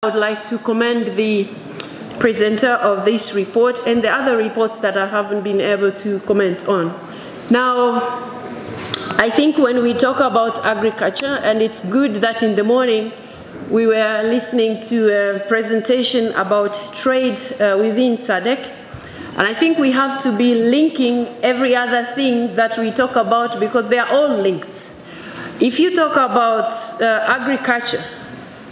I would like to commend the presenter of this report and the other reports that I haven't been able to comment on. Now, I think when we talk about agriculture, and it's good that in the morning we were listening to a presentation about trade within SADC, and I think we have to be linking every other thing that we talk about because they are all linked. If you talk about agriculture,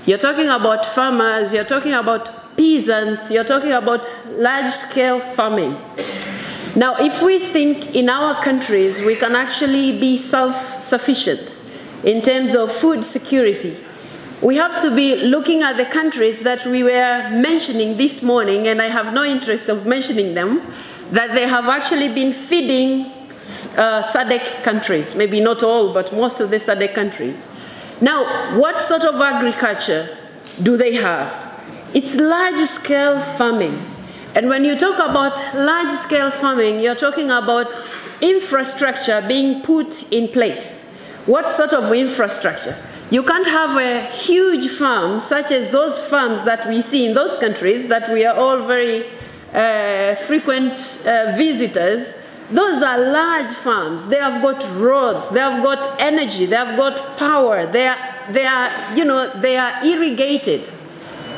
you're talking about farmers, you're talking about peasants, you're talking about large-scale farming. Now, if we think in our countries we can actually be self-sufficient in terms of food security, we have to be looking at the countries that we were mentioning this morning, and I have no interest of mentioning them, that they have actually been feeding SADC countries, maybe not all, but most of the SADC countries. Now, what sort of agriculture do they have? It's large-scale farming. And when you talk about large-scale farming, you're talking about infrastructure being put in place. What sort of infrastructure? You can't have a huge farm, such as those farms that we see in those countries that we are all very frequent visitors. Those are large farms. They have got roads, they have got energy, they have got power, they are irrigated.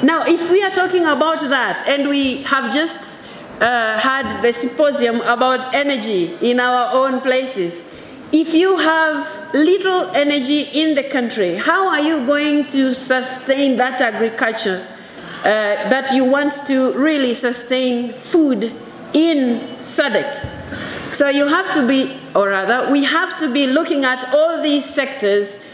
Now, if we are talking about that, and we have just had the symposium about energy in our own places, if you have little energy in the country, how are you going to sustain that agriculture that you want to really sustain food in SADC? So you have to be, or rather, we have to be looking at all these sectors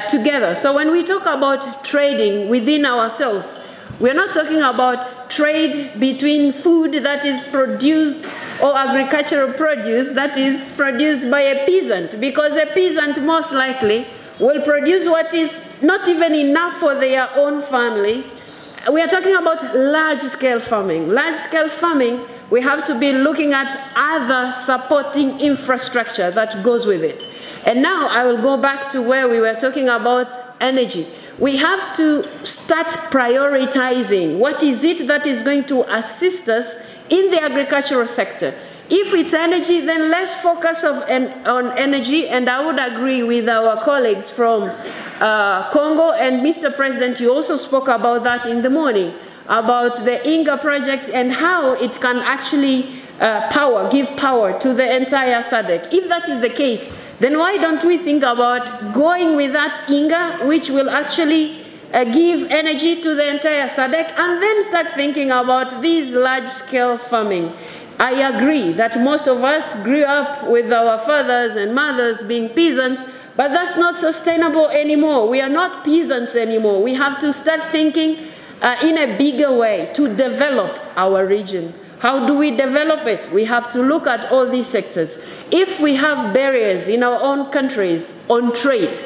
together. So when we talk about trading within ourselves, we're not talking about trade between food that is produced or agricultural produce that is produced by a peasant, because a peasant most likely will produce what is not even enough for their own families. We are talking about large-scale farming. Large-scale farming, we have to be looking at other supporting infrastructure that goes with it. And now I will go back to where we were talking about energy. We have to start prioritizing what is it that is going to assist us in the agricultural sector. If it's energy, then let's focus on energy, and I would agree with our colleagues from Congo, and Mr. President, you also spoke about that in the morning, about the INGA project and how it can actually give power to the entire SADC. If that is the case, then why don't we think about going with that INGA, which will actually give energy to the entire SADC, and then start thinking about these large-scale farming. I agree that most of us grew up with our fathers and mothers being peasants, but that's not sustainable anymore. We are not peasants anymore. We have to start thinking in a bigger way to develop our region. How do we develop it? We have to look at all these sectors. If we have barriers in our own countries on trade,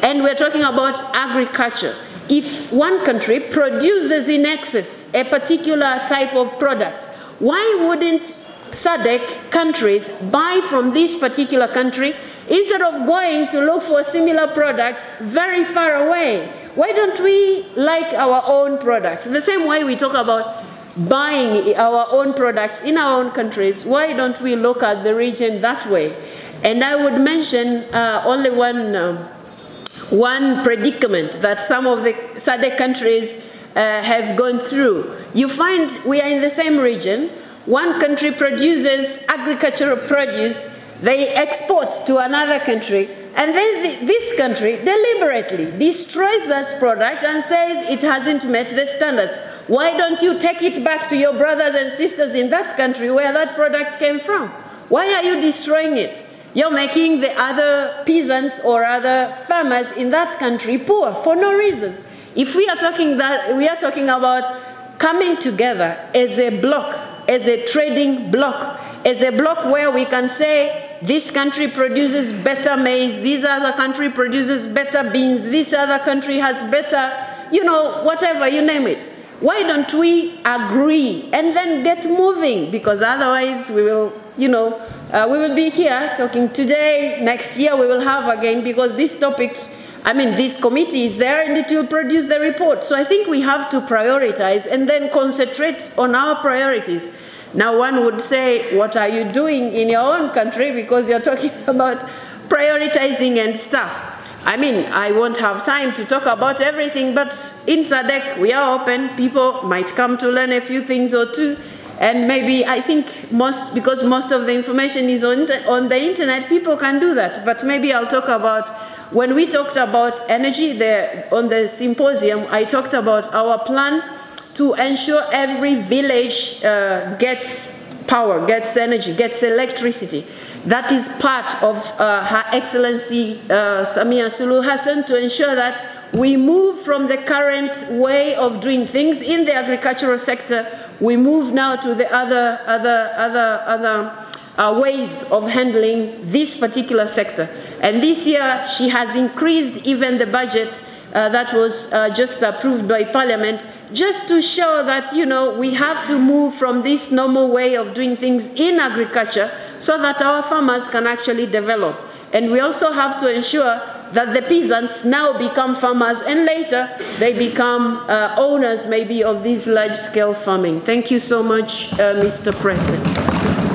and we're talking about agriculture, if one country produces in excess a particular type of product, why wouldn't SADC countries buy from this particular country instead of going to look for similar products very far away? Why don't we like our own products? In the same way we talk about buying our own products in our own countries, why don't we look at the region that way? And I would mention only one predicament that some of the SADC countries have gone through. You find we are in the same region. One country produces agricultural produce, they export to another country, and then this country deliberately destroys that product and says it hasn't met the standards. Why don't you take it back to your brothers and sisters in that country where that product came from? Why are you destroying it? You're making the other peasants or other farmers in that country poor for no reason. If we are talking about coming together as a bloc, as a trading bloc, as a bloc where we can say this country produces better maize, this other country produces better beans, this other country has better, whatever, you name it. Why don't we agree and then get moving? Because otherwise we will, we will be here talking today, next year we will have again, because this topic I mean, this committee is there and it will produce the report. So I think we have to prioritize and then concentrate on our priorities. Now one would say, what are you doing in your own country? Because you're talking about prioritizing and stuff. I mean, I won't have time to talk about everything, but in SADC we are open. People might come to learn a few things or two. And maybe, I think, because most of the information is on the internet, people can do that. But maybe I'll talk about, when we talked about energy there on the symposium, I talked about our plan to ensure every village gets power, gets energy, gets electricity. That is part of Her Excellency Samia Suluhu Hassan, to ensure that we move from the current way of doing things in the agricultural sector. We move now to the other ways of handling this particular sector. And this year, she has increased even the budget that was just approved by Parliament, just to show that, you know, we have to move from this normal way of doing things in agriculture so that our farmers can actually develop. And we also have to ensure that the peasants now become farmers and later they become owners maybe of this large-scale farming. Thank you so much, Mr. President.